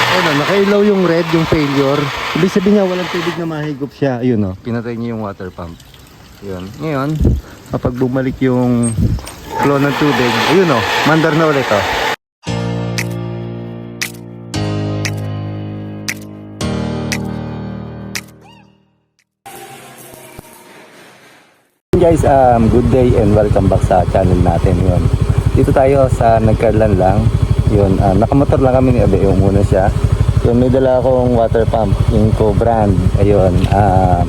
Ano, nakailaw yung red, yung failure. Ibig sabihin niya, walang tubig na mahigop siya. Ayun, oh, pinatay niya yung water pump. Yun. Ngayon, kapag bumalik yung flow ng tubig, ayun, oh, mandar na ulit, oh. Guys, good day and welcome back sa channel natin. Yun. Dito tayo sa Nagkarlan lang. Yun, nakamotor lang kami ni Abe, yung muna siya. Yun, may dala akong water pump, yung co-brand. Ayun,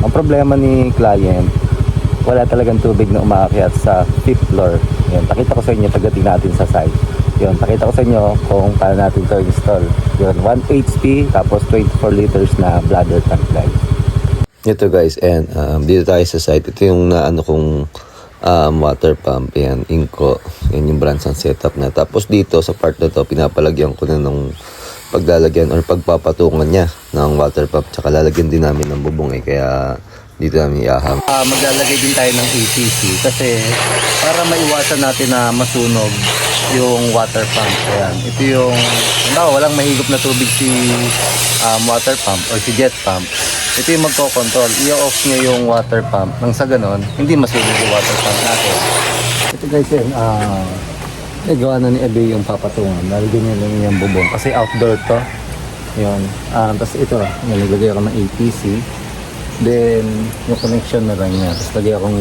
ang problema ni client, wala talagang tubig na umaakyat sa 5th floor. Yun, pakita ko sa inyo, pagdating natin sa site. Yun, pakita ko sa inyo kung paano natin ito install. Yun, 1 HP, tapos 24 liters na bladder tank, guys. Ito guys, and dito tayo sa site. Ito yung naano kong water pump. Yan, Inco. Yan yung branch ng setup na. Tapos dito sa part na to, pinapalagyan ko na ng paglalagyan or pagpapatungan niya ng water pump. Tsaka lalagyan din namin ng bubong kaya dito namin iahang. Maglalagay din tayo ng APC kasi para maiwasan natin na masunog yung water pump. Ayan. Ito yung, walang mahigop na tubig si water pump or si jet pump. Ito yung magko-control. I-off niya yung water pump. Nang sa ganon, hindi masunog yung water pump natin. Ito guys yun, gawa na ni Ebe yung papatungan. Nalagyan niya lang yung bubong. Kasi outdoor to. Yun. Tapos ito, nalagay ako ng APC. Then, yung connection na lang niya. Tapos lagay akong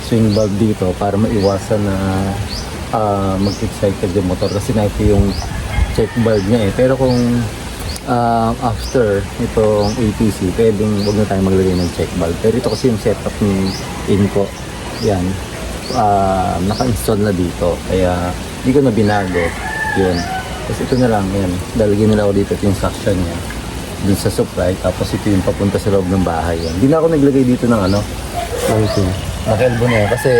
swing valve dito para maiwasan na mag-excite yung motor. Kasi na ito yung check valve niya eh. Pero kung after itong APC, pwedeng huwag na tayo maglagay ng check valve. Pero ito kasi yung setup ni Inco. Yan. Naka-install na dito. Kaya hindi ko na binago. Yun. Tapos ito na lang. Yan. Lalagyan nila ako dito. Ito yung suction niya. Dun sa supply. Tapos ito yung papunta sa loob ng bahay. Yan. Hindi na ako naglagay dito ng naka-elbow na yan. Kasi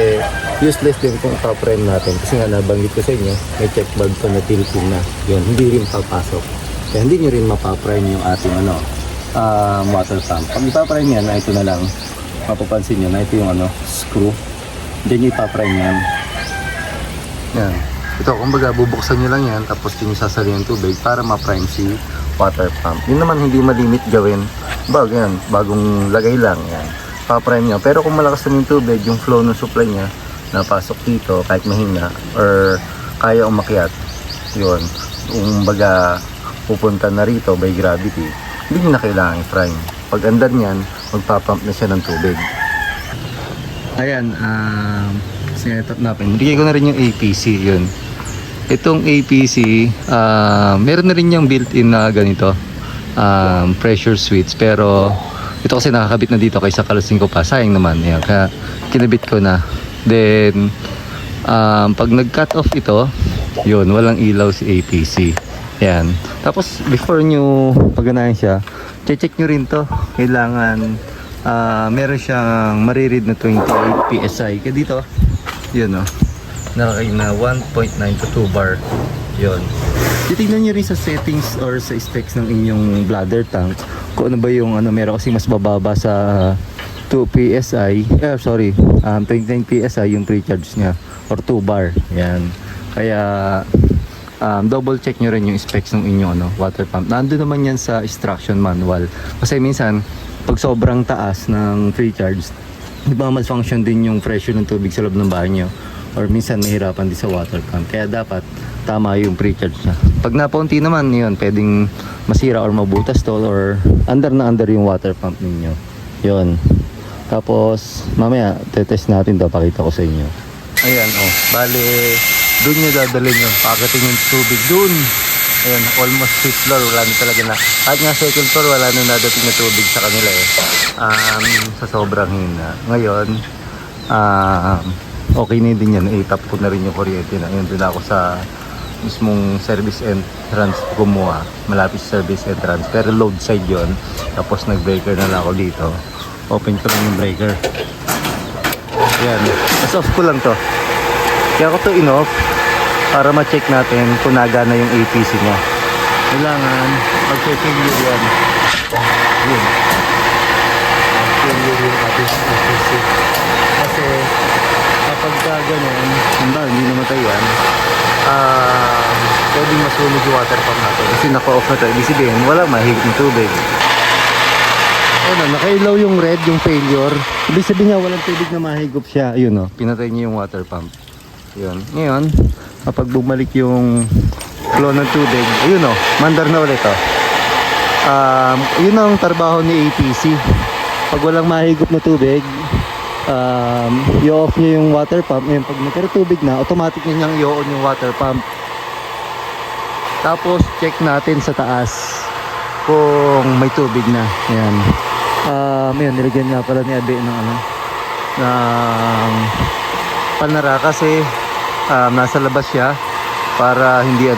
useless din kung ipaprime natin. Kasi nga nabanggit ko sa inyo, may check valve to na tilting na. Yun. Hindi rin papasok. Kaya hindi nyo rin mapaprime yung ating water pump. Pag ipaprime yan, na ito na lang, mapapansin nyo na ito yung screw. Then nyo ipaprime yan. Yan. Ito, kumbaga bubuksan nyo lang yan, tapos yun sasali yung tubig para ma-prime si water pump. Yun naman hindi malimit gawin. Yan, bagong lagay lang yan. Pa-prime nyo. Pero kung malakas na yung tubig, yung flow ng supply niya, napasok dito kahit mahina or kaya umakyat. Yun. Kumbaga pupunta na rito by gravity, hindi nyo na kailangan i-prime. Pag andar niyan, magpapump na siya ng tubig. Ayan, sinetup natin. Bigay ko na rin yung APC, yun. Itong APC, meron na rin yung built-in na ganito, pressure switch. Pero ito kasi nakakabit na dito kaysa kalasin ko pa. Sayang naman. Ayan, kaya kinabit ko na. Then, pag nag-cut off ito, yun, walang ilaw si APC. Yan. Tapos before nyo pagganahin siya, check nyo rin to. Kailangan meron siyang mariread na 28 PSI. Kaya dito, yun o. Nakakay na 1.9 to 2 bar. Yun. Titignan nyo rin sa settings or sa specs ng inyong bladder tank kung ano ba yung meron kasi mas bababa sa 2 PSI. 29 PSI yung pre-charge niya or 2 bar. Yan. Kaya double check nyo rin yung specs ng inyong water pump. Nandun naman yan sa instruction manual. Kasi minsan, pag sobrang taas ng pre-charge, di ba malfunction din yung pressure ng tubig sa loob ng bahay nyo. Or minsan mahirapan din sa water pump. Kaya dapat tama yung pre-charge na. Pag napaunti naman, yun, pwedeng masira or mabutas to or under yung water pump ninyo. Yun. Tapos, mamaya, tetest natin daw. Pakita ko sa inyo. Ayan, bale, doon nyo dadalhin yung pakating yung tubig doon. Ayan, almost 5th floor, wala na talaga na. Kahit nga 2nd floor, wala na nadating na tubig sa kanila sa sobrang hina. Ngayon, okay na din yan. I-tap ko na rin yung kuryente na. Ayun, din ako sa mismong service entrance kumuha. Malapit sa service entrance. Pero load side yon. Tapos nag-breaker na lang ako dito. Open ko lang yung breaker. Ayan, as off ko lang to. Kaya ko to in-off para ma-check natin kung nagana yung APC niya. Kailangan mag-failure yan. Yun. Mag-failure yung ating APC. Kasi pagka ganun, hindi namatay yan, pwedeng masunog yung water pump natin kasi naka-off na tayo. Ibig sabihin, wala mahigit ng tubig. Ano, nakailaw yung red, yung failure. Ibig sabihin nga, walang tubig na mahigop siya. Ayun o, pinatay niya yung water pump. Yun. Ngayon, kapag bumalik yung flow ng tubig, ayun o, mandar na ulit o. Yun ang trabaho ni ATC. Pag walang mahigop na tubig, i-off niya yung water pump. Ngayon, pag nagkaroon tubig na, automatic niya niyang i-on yung water pump. Tapos, check natin sa taas kung may tubig na. Ayan. Ayan, nilagyan nga pala ni Abe ng ng panara kasi nasa labas siya para hindi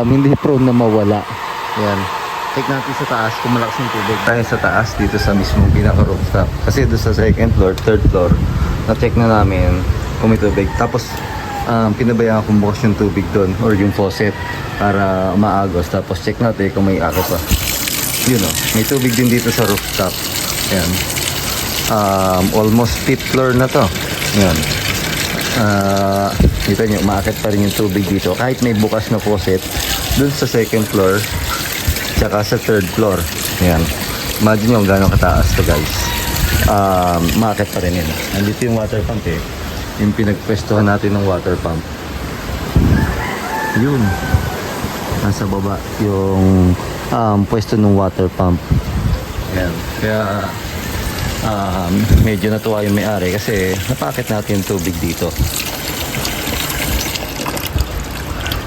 hindi prone na mawala. Ayan. Check natin sa taas kung malakas yung tubig. Tayo sa taas dito sa mismong pinaka-rooftop. Kasi doon sa second floor, third floor, na-check na namin kung may tubig. Tapos pinabayaan kong bukas yung tubig doon or yung faucet para maagos. Tapos check natin kung may ako pa. Yun o, may tubig din dito sa rooftop. Ayan. Almost 5th floor na to. Ayan. Kita nyo, umaakit pa rin yung tubig dito. Kahit may bukas na faucet, dun sa second floor, tsaka sa third floor. Ayan. Imagine nyo gano'ng kataas to guys. Umaakit pa rin yun. Nandito yung water pump eh. Yung pinagpwestuhan natin ng water pump. Yun. Nasa baba yung pwesto ng water pump. Ayan. Kaya medyo natuwa yung may-ari kasi napakit natin yung tubig dito.